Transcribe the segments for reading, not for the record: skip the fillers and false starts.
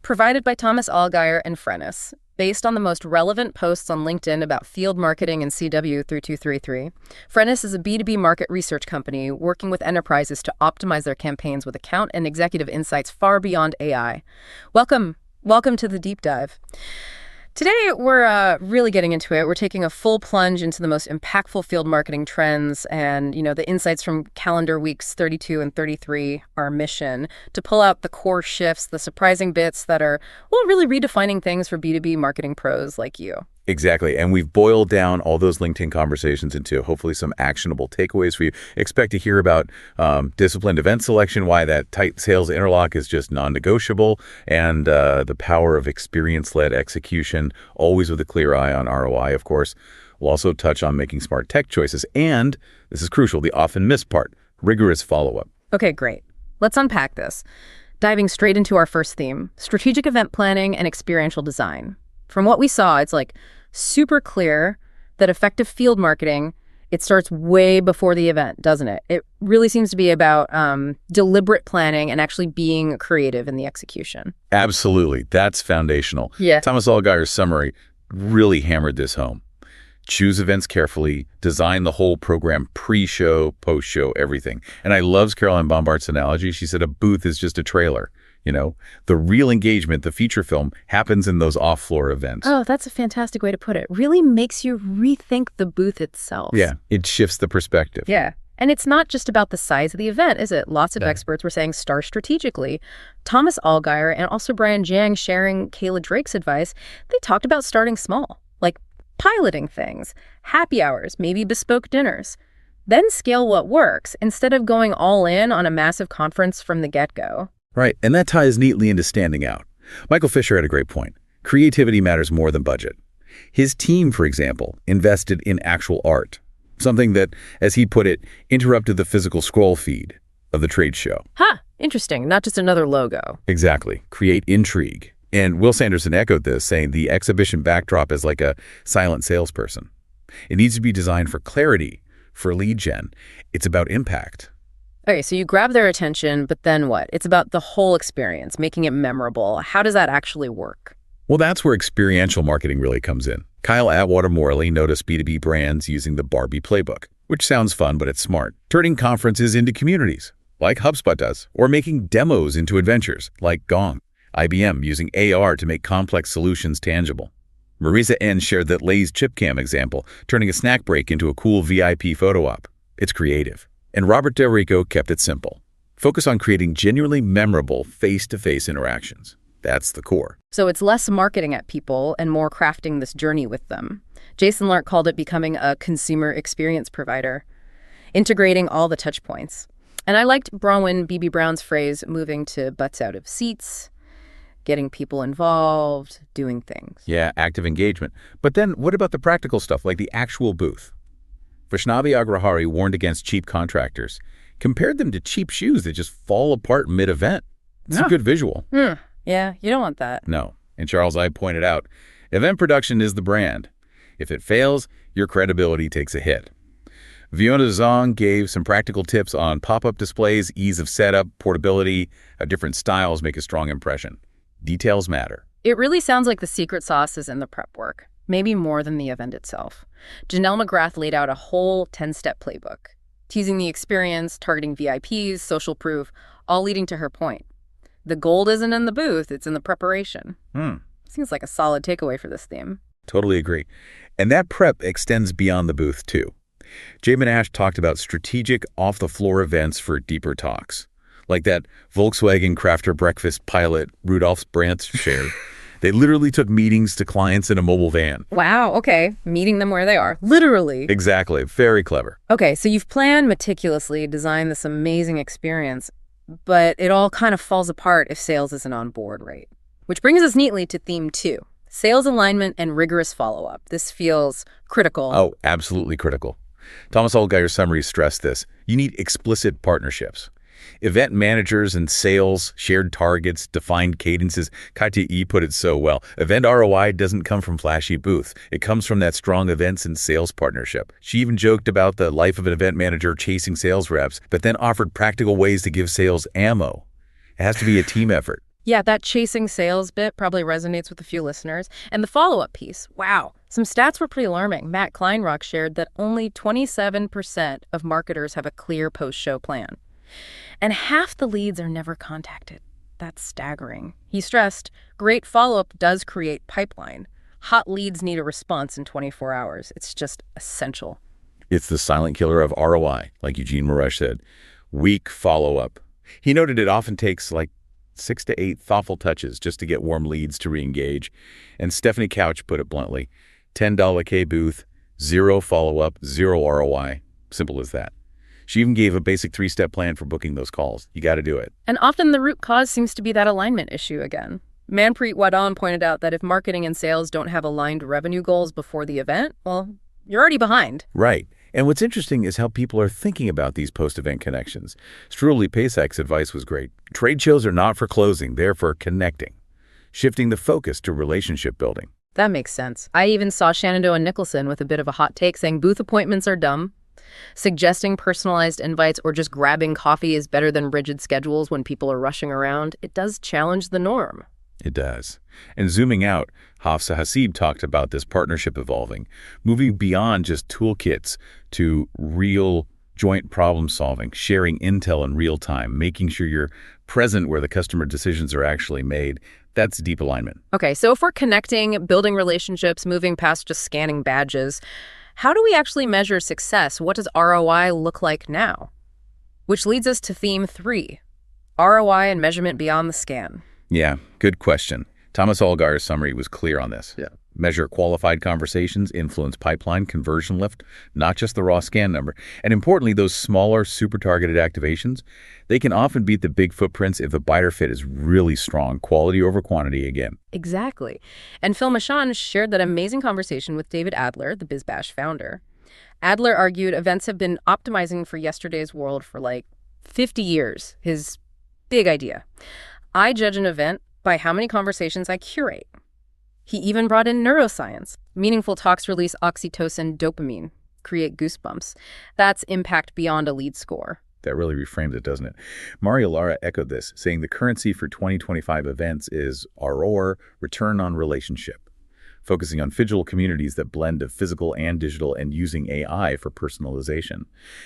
provided by Thomas Allgeier and Frennis, based on the most relevant posts on LinkedIn about field marketing and CW3233. Frennis is a B2B market research company working with enterprises to optimize their campaigns with account and executive insights far beyond AI. Welcome to the deep dive. Today, we're really getting into it. We're taking a full plunge into the most impactful field marketing trends and, the insights from calendar weeks 32 and 33, our mission, to pull out the core shifts, the surprising bits that are, really redefining things for B2B marketing pros like you. Exactly. And we've boiled down all those LinkedIn conversations into hopefully some actionable takeaways for you. Expect to hear about disciplined event selection, why that tight sales interlock is just non-negotiable, and the power of experience-led execution, always with a clear eye on ROI, of course. We'll also touch on making smart tech choices. And, this is crucial, the often missed part, rigorous follow-up. Okay, great. Let's unpack this. Diving straight into our first theme, strategic event planning and experiential design. From what we saw, it's super clear that effective field marketing, it starts way before the event, doesn't it? It really seems to be about deliberate planning and actually being creative in the execution. Absolutely. That's foundational. Yeah. Thomas Allgeier's summary really hammered this home. Choose events carefully, design the whole program, pre-show, post-show, everything. And I love Caroline Bombart's analogy. She said a booth is just a trailer. The real engagement, the feature film, happens in those off-floor events. Oh, that's a fantastic way to put it. Really makes you rethink the booth itself. Yeah, it shifts the perspective. Yeah. And it's not just about the size of the event, is it? Lots of experts were saying start strategically. Thomas Allgeier and also Brian Jang sharing Kayla Drake's advice, they talked about starting small, like piloting things, happy hours, maybe bespoke dinners. Then scale what works instead of going all in on a massive conference from the get-go. Right, and that ties neatly into standing out. Michael Fisher had a great point. Creativity matters more than budget. His team, for example, invested in actual art, something that, as he put it, interrupted the physical scroll feed of the trade show. Interesting. Not just another logo. Exactly. Create intrigue. And Will Sanderson echoed this, saying the exhibition backdrop is like a silent salesperson. It needs to be designed for clarity, for lead gen. It's about impact. Okay, so you grab their attention, but then what? It's about the whole experience, making it memorable. How does that actually work? Well, that's where experiential marketing really comes in. Kyle Atwater-Morley noticed B2B brands using the Barbie playbook, which sounds fun, but it's smart. Turning conferences into communities, like HubSpot does, or making demos into adventures, like Gong. IBM using AR to make complex solutions tangible. Marisa N. shared that Lay's ChipCam example, turning a snack break into a cool VIP photo op. It's creative. And Robert Del Rico kept it simple. Focus on creating genuinely memorable face-to-face interactions. That's the core. So it's less marketing at people and more crafting this journey with them. Jason Lark called it becoming a consumer experience provider, integrating all the touch points. And I liked Bronwyn B.B. Brown's phrase, moving to butts out of seats, getting people involved, doing things. Yeah, active engagement. But then what about the practical stuff, like the actual booth? Vaishnavi Agrahari warned against cheap contractors, compared them to cheap shoes that just fall apart mid-event. It's a good visual. Yeah, you don't want that. No. And Charles I pointed out, event production is the brand. If it fails, your credibility takes a hit. Fiona Zong gave some practical tips on pop-up displays, ease of setup, portability, how different styles make a strong impression. Details matter. It really sounds like the secret sauce is in the prep work, maybe more than the event itself. Janelle McGrath laid out a whole 10-step playbook, teasing the experience, targeting VIPs, social proof, all leading to her point. The gold isn't in the booth, it's in the preparation. Seems like a solid takeaway for this theme. Totally agree. And that prep extends beyond the booth, too. Jay Monash talked about strategic off-the-floor events for deeper talks, like that Volkswagen Crafter breakfast pilot Rudolf Brandt shared. They literally took meetings to clients in a mobile van. Wow, okay. Meeting them where they are. Literally. Exactly. Very clever. Okay, so you've planned meticulously, designed this amazing experience, but it all kind of falls apart if sales isn't on board, right? Which brings us neatly to theme 2, sales alignment and rigorous follow-up. This feels critical. Oh, absolutely critical. Thomas Allgeier's summary stressed this. You need explicit partnerships. Event managers and sales, shared targets, defined cadences. Katya E. put it so well. Event ROI doesn't come from flashy booths. It comes from that strong events and sales partnership. She even joked about the life of an event manager chasing sales reps, but then offered practical ways to give sales ammo. It has to be a team effort. Yeah, that chasing sales bit probably resonates with a few listeners. And the follow-up piece, wow. Some stats were pretty alarming. Matt Kleinrock shared that only 27% of marketers have a clear post-show plan. And half the leads are never contacted. That's staggering. He stressed, great follow-up does create pipeline. Hot leads need a response in 24 hours. It's just essential. It's the silent killer of ROI, like Eugene Moresh said. Weak follow-up. He noted it often takes like 6 to 8 thoughtful touches just to get warm leads to re-engage. And Stephanie Couch put it bluntly, $10 K booth, 0 follow-up, 0 ROI. Simple as that. She even gave a basic 3-step plan for booking those calls. You got to do it. And often the root cause seems to be that alignment issue again. Manpreet Wadon pointed out that if marketing and sales don't have aligned revenue goals before the event, well, you're already behind. Right. And what's interesting is how people are thinking about these post-event connections. Struli Pasak's advice was great. Trade shows are not for closing, they're for connecting, shifting the focus to relationship building. That makes sense. I even saw Shenandoah Nicholson with a bit of a hot take saying booth appointments are dumb. Suggesting personalized invites or just grabbing coffee is better than rigid schedules when people are rushing around. It does challenge the norm. It does. And zooming out, Hafsa Hasib talked about this partnership evolving, moving beyond just toolkits to real joint problem solving, sharing intel in real time, making sure you're present where the customer decisions are actually made. That's deep alignment. Okay, so if we're connecting, building relationships, moving past just scanning badges, how do we actually measure success? What does ROI look like now? Which leads us to theme 3, ROI and measurement beyond the scan. Yeah, good question. Thomas Allgaier's summary was clear on this. Yeah. Measure qualified conversations, influence pipeline, conversion lift, not just the raw scan number. And importantly, those smaller, super targeted activations, they can often beat the big footprints if the buyer fit is really strong, quality over quantity again. Exactly. And Phil Machon shared that amazing conversation with David Adler, the BizBash founder. Adler argued events have been optimizing for yesterday's world for like 50 years, his big idea. I judge an event by how many conversations I curate. He even brought in neuroscience. Meaningful talks release oxytocin, dopamine, create goosebumps. That's impact beyond a lead score. That really reframes it, doesn't it? Mario Lara echoed this, saying the currency for 2025 events is ROR, return on relationship, focusing on phygital communities that blend of physical and digital and using AI for personalization.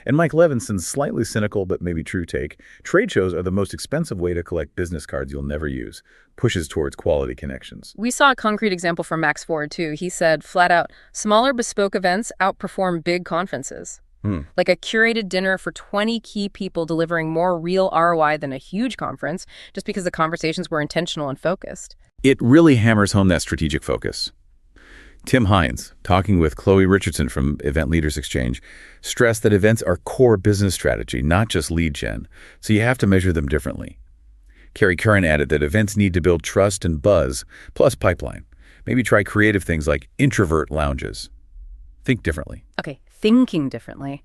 And Mike Levinson's slightly cynical but maybe true take, trade shows are the most expensive way to collect business cards you'll never use, pushes towards quality connections. We saw a concrete example from Max Ford, too. He said, flat out, smaller bespoke events outperform big conferences. Like a curated dinner for 20 key people delivering more real ROI than a huge conference, just because the conversations were intentional and focused. It really hammers home that strategic focus. Tim Hines, talking with Chloe Richardson from Event Leaders Exchange, stressed that events are core business strategy, not just lead gen, so you have to measure them differently. Carrie Curran added that events need to build trust and buzz, plus pipeline. Maybe try creative things like introvert lounges. Think differently. Okay, thinking differently.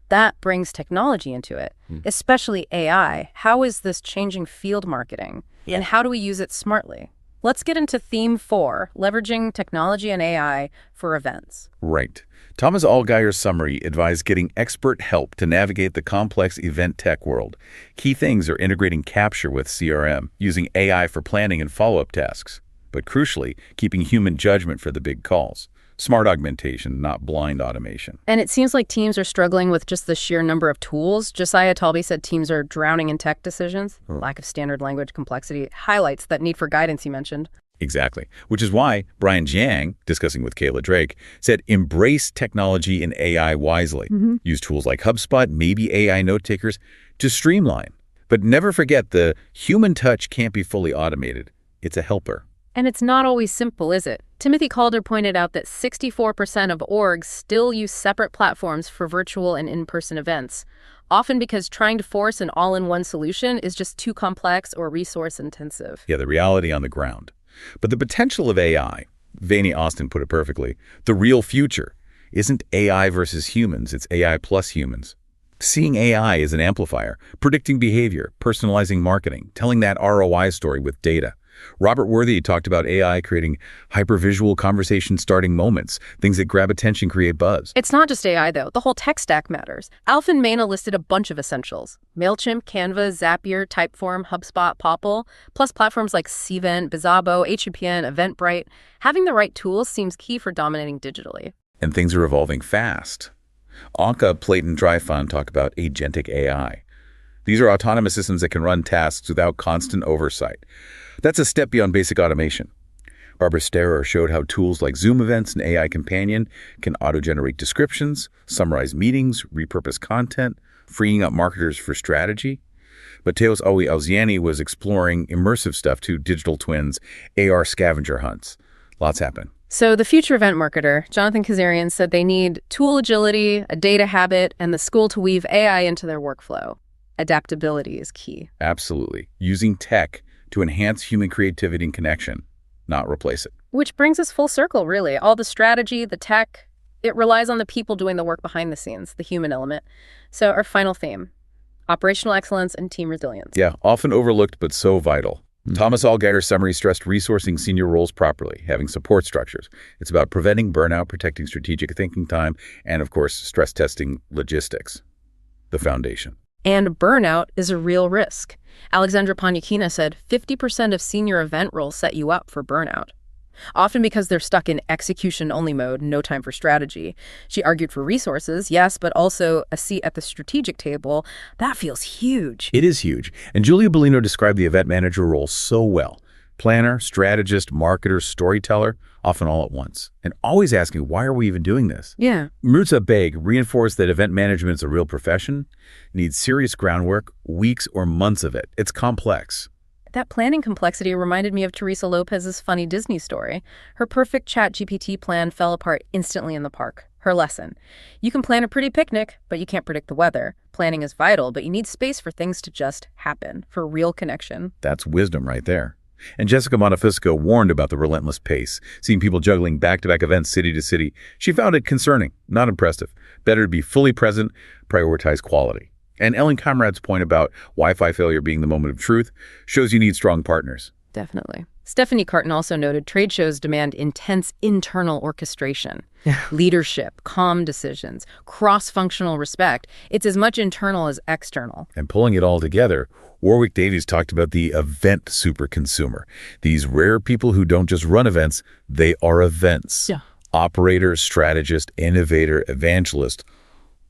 That brings technology into it, especially AI. How is this changing field marketing? And how do we use it smartly? Let's get into theme 4, leveraging technology and AI for events. Right. Thomas Allgaier's summary advised getting expert help to navigate the complex event tech world. Key things are integrating capture with CRM, using AI for planning and follow-up tasks, but crucially, keeping human judgment for the big calls. Smart augmentation, not blind automation. And it seems like teams are struggling with just the sheer number of tools. Josiah Talby said teams are drowning in tech decisions. Lack of standard language complexity highlights that need for guidance you mentioned. Exactly. Which is why Brian Jiang, discussing with Kayla Drake, said embrace technology and AI wisely. Use tools like HubSpot, maybe AI note takers, to streamline. But never forget the human touch can't be fully automated. It's a helper. And it's not always simple, is it? Timothy Calder pointed out that 64% of orgs still use separate platforms for virtual and in-person events, often because trying to force an all-in-one solution is just too complex or resource-intensive. Yeah, the reality on the ground. But the potential of AI, Vaney Austin put it perfectly, the real future isn't AI versus humans, it's AI plus humans. Seeing AI as an amplifier, predicting behavior, personalizing marketing, telling that ROI story with data. Robert Worthy talked about AI creating hypervisual conversation-starting moments, things that grab attention, create buzz. It's not just AI, though. The whole tech stack matters. Alf and Mena listed a bunch of essentials. MailChimp, Canva, Zapier, Typeform, HubSpot, Popl, plus platforms like Cvent, Bizabo, HUPN, Eventbrite. Having the right tools seems key for dominating digitally. And things are evolving fast. Anka, Plate, Dryfun talk about agentic AI. These are autonomous systems that can run tasks without constant oversight. That's a step beyond basic automation. Barbara Sterer showed how tools like Zoom Events and AI Companion can auto-generate descriptions, summarize meetings, repurpose content, freeing up marketers for strategy. Mateos Auziani was exploring immersive stuff too, digital twins, AR scavenger hunts. Lots happen. So the future event marketer, Jonathan Kazarian, said they need tool agility, a data habit, and the school to weave AI into their workflow. Adaptability is key. Absolutely. Using tech to enhance human creativity and connection, not replace it. Which brings us full circle, really. All the strategy, the tech, it relies on the people doing the work behind the scenes, the human element. So our final theme, operational excellence and team resilience. Yeah, often overlooked, but so vital. Thomas Allgaider's summary stressed resourcing senior roles properly, having support structures. It's about preventing burnout, protecting strategic thinking time, and of course, stress testing logistics, the foundation. And burnout is a real risk. Alexandra Panyakina said 50% of senior event roles set you up for burnout, often because they're stuck in execution-only mode, no time for strategy. She argued for resources, yes, but also a seat at the strategic table. That feels huge. It is huge. And Julia Bellino described the event manager role so well. Planner, strategist, marketer, storyteller, often all at once. And always asking, why are we even doing this? Yeah. Mirza Beg reinforced that event management is a real profession, needs serious groundwork, weeks or months of it. It's complex. That planning complexity reminded me of Teresa Lopez's funny Disney story. Her perfect ChatGPT plan fell apart instantly in the park. Her lesson: you can plan a pretty picnic, but you can't predict the weather. Planning is vital, but you need space for things to just happen, for real connection. That's wisdom right there. And Jessica Montefusco warned about the relentless pace, seeing people juggling back-to-back events city to city. She found it concerning, not impressive. Better to be fully present, prioritize quality. And Ellen Conrad's point about Wi-Fi failure being the moment of truth shows you need strong partners. Definitely. Stephanie Carton also noted trade shows demand intense internal orchestration, leadership, calm decisions, cross-functional respect. It's as much internal as external. And pulling it all together, Warwick Davies talked about the event superconsumer. These rare people who don't just run events, they are events. Yeah. Operator, strategist, innovator, evangelist,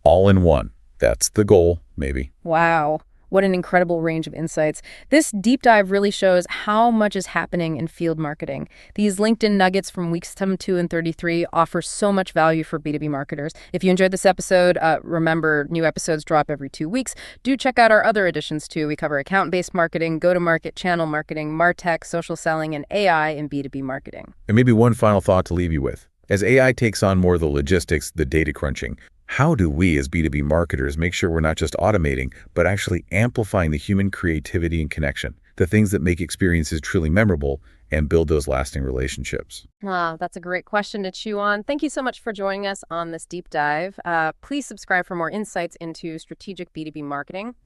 all in one. That's the goal, maybe. Wow. What an incredible range of insights. This deep dive really shows how much is happening in field marketing. These LinkedIn nuggets from weeks 72 and 33 offer so much value for B2B marketers. If you enjoyed this episode, remember, new episodes drop every 2 weeks. Do check out our other editions too. We cover account-based marketing, go-to-market, channel marketing, MarTech, social selling, and AI in B2B marketing. And maybe one final thought to leave you with. As AI takes on more of the logistics, the data crunching, how do we as B2B marketers make sure we're not just automating, but actually amplifying the human creativity and connection, the things that make experiences truly memorable and build those lasting relationships? Wow, that's a great question to chew on. Thank you so much for joining us on this deep dive. Please subscribe for more insights into strategic B2B marketing.